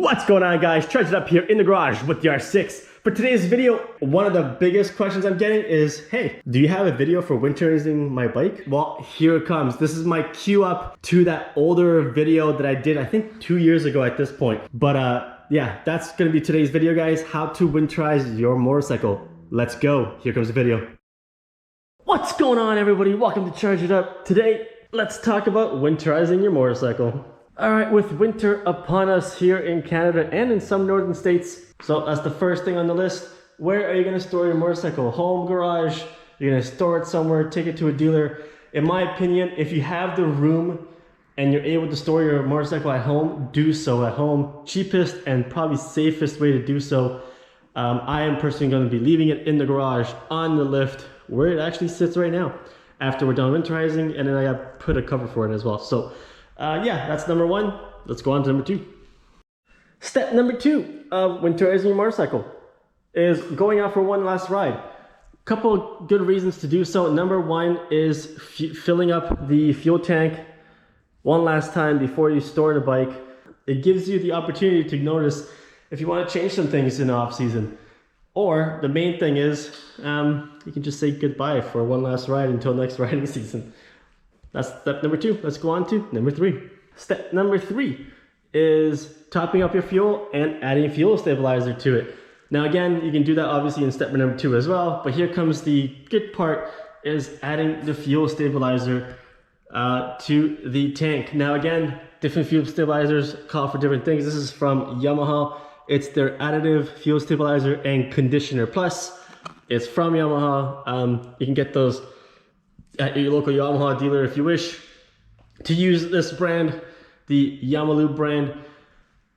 What's going on, guys? Charge it up here in the garage with the R6. For today's video, one of the biggest questions I'm getting is, hey, do you have a video for winterizing my bike? Well, here it comes. This is my cue up to that older video that I did, I think 2 years ago at this point. But yeah, that's gonna be today's video, guys. How to winterize your motorcycle. Let's go. Here comes the video. What's going on, everybody? Welcome to Charge It Up. Today, let's talk about winterizing your motorcycle. All right, with winter upon us here in Canada and in some northern states, so that's the first thing on the list. Where are you gonna store your motorcycle? Home, garage? You're gonna store it somewhere, take it to a dealer. In my opinion, if you have the room and you're able to store your motorcycle at home, do so at home. Cheapest and probably safest way to do so. I am personally gonna be leaving it in the garage on the lift where it actually sits right now after we're done winterizing, and then I got put a cover for it as well. So yeah, that's number one. Let's go on to number two. Step number two of winterizing your motorcycle is going out for one last ride. Couple good reasons to do so. Number one is filling up the fuel tank one last time before you store the bike. It gives you the opportunity to notice if you want to change some things in the off season. Or the main thing is you can just say goodbye for one last ride until next riding season. That's step number two. Let's go on to number three. Step number three is topping up your fuel and adding fuel stabilizer to it. Now again, you can do that obviously in step number two as well, but here comes the good part, is adding the fuel stabilizer to the tank. Now again, different fuel stabilizers call for different things. This is from Yamaha. It's their additive fuel stabilizer and conditioner plus. It's from Yamaha. You can get those at your local Yamaha dealer if you wish to use this brand, the Yamalu brand.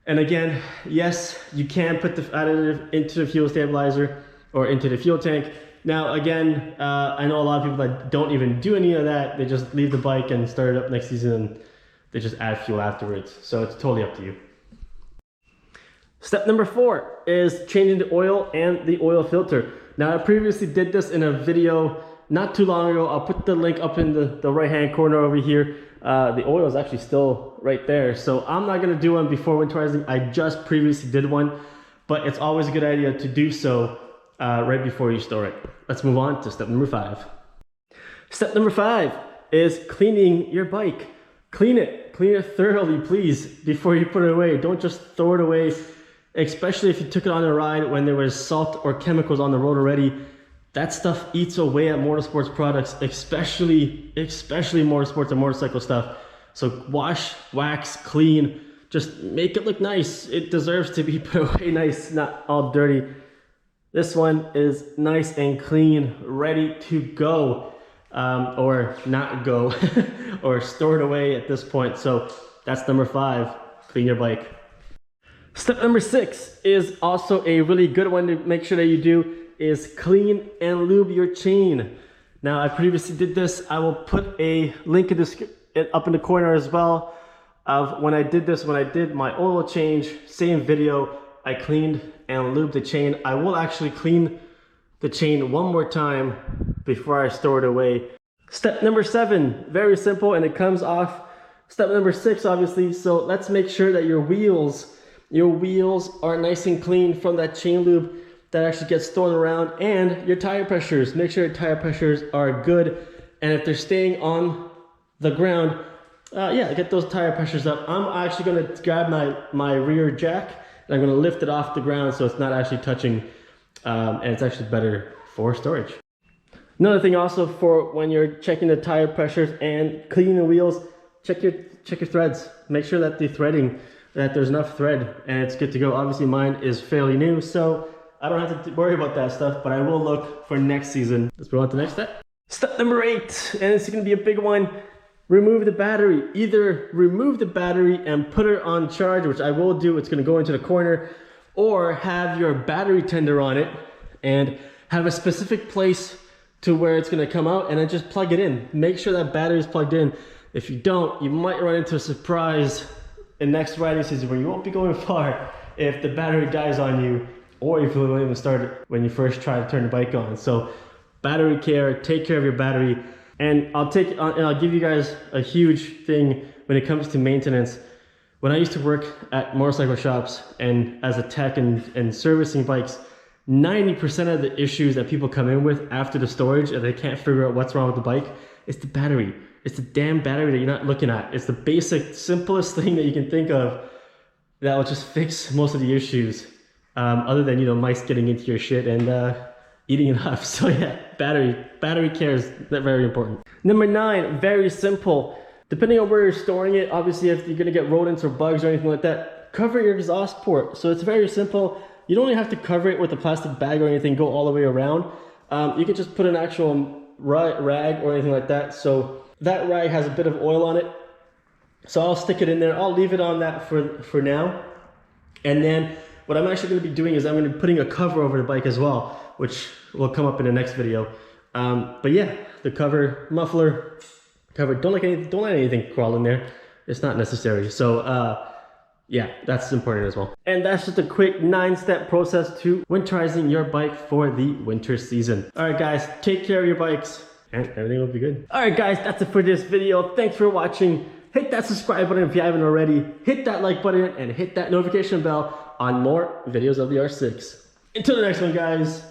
And again, yes, you can put the additive into the fuel stabilizer or into the fuel tank. Now again, I know a lot of people that don't even do any of that. They just leave the bike and start it up next season and they just add fuel afterwards. So it's totally up to you. Step number four is changing the oil and the oil filter. Now I previously did this in a video not too long ago. I'll put the link up in the right hand corner over here. The oil is actually still right there. So I'm not gonna do one before winterizing. I just previously did one, but it's always a good idea to do so right before you store it. Let's move on to step number five. Step number five is cleaning your bike. Clean it thoroughly, please, before you put it away. Don't just throw it away, especially if you took it on a ride when there was salt or chemicals on the road already. That stuff eats away at motorsports products, especially motorsports and motorcycle stuff. So wash, wax, clean, just make it look nice. It deserves to be put away nice, not all dirty. This one is nice and clean, ready to go, or not go, or stored away at this point. So that's number five, clean your bike. Step number six is also a really good one to make sure that you do, is clean and lube your chain. Now I previously did this. I will put a link up in the corner as well of when I did this, when I did my oil change, same video. I cleaned and lubed the chain. I will actually clean the chain one more time before I store it away. Step number seven, very simple, and it comes off step number six obviously. So let's make sure that your wheels are nice and clean from that chain lube that actually gets thrown around, and your tire pressures. Make sure your tire pressures are good, and if they're staying on the ground, yeah, get those tire pressures up. I'm actually gonna grab my rear jack and I'm gonna lift it off the ground so it's not actually touching, and it's actually better for storage. Another thing also for when you're checking the tire pressures and cleaning the wheels, check your threads. Make sure that the threading, that there's enough thread and it's good to go. Obviously mine is fairly new, so I don't have to worry about that stuff, but I will look for next season. Let's move on to the next step. Step number eight, and it's gonna be a big one. Remove the battery. Either remove the battery and put it on charge, which I will do, it's gonna go into the corner, or have your battery tender on it and have a specific place to where it's gonna come out, and then just plug it in. Make sure that battery is plugged in. If you don't, you might run into a surprise in next riding season where you won't be going far if the battery dies on you, or if you don't even start it when you first try to turn the bike on. So battery care, take care of your battery. And I'll give you guys a huge thing when it comes to maintenance. When I used to work at motorcycle shops and as a tech and servicing bikes, 90% of the issues that people come in with after the storage and they can't figure out what's wrong with the bike, it's the battery. It's the damn battery that you're not looking at. It's the basic, simplest thing that you can think of that will just fix most of the issues, other than, you know, mice getting into your shit and eating it up. So yeah, battery care is very important. Number 9, very simple. Depending on where you're storing it, obviously if you're gonna get rodents or bugs or anything like that, cover your exhaust port. So it's very simple. You don't even have to cover it with a plastic bag or anything, go all the way around. You can just put an actual rag or anything like that. So that rag has a bit of oil on it. So I'll stick it in there. I'll leave it on that for now. And then what I'm actually gonna be doing is I'm gonna be putting a cover over the bike as well, which will come up in the next video. But yeah, the cover, muffler, cover, don't let anything crawl in there. It's not necessary. So yeah, that's important as well. And that's just a quick 9-step process to winterizing your bike for the winter season. All right, guys, take care of your bikes and everything will be good. All right, guys, that's it for this video. Thanks for watching. Hit that subscribe button if you haven't already. Hit that like button and hit that notification bell on more videos of the R6. Until the next one, guys.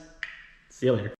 See you later.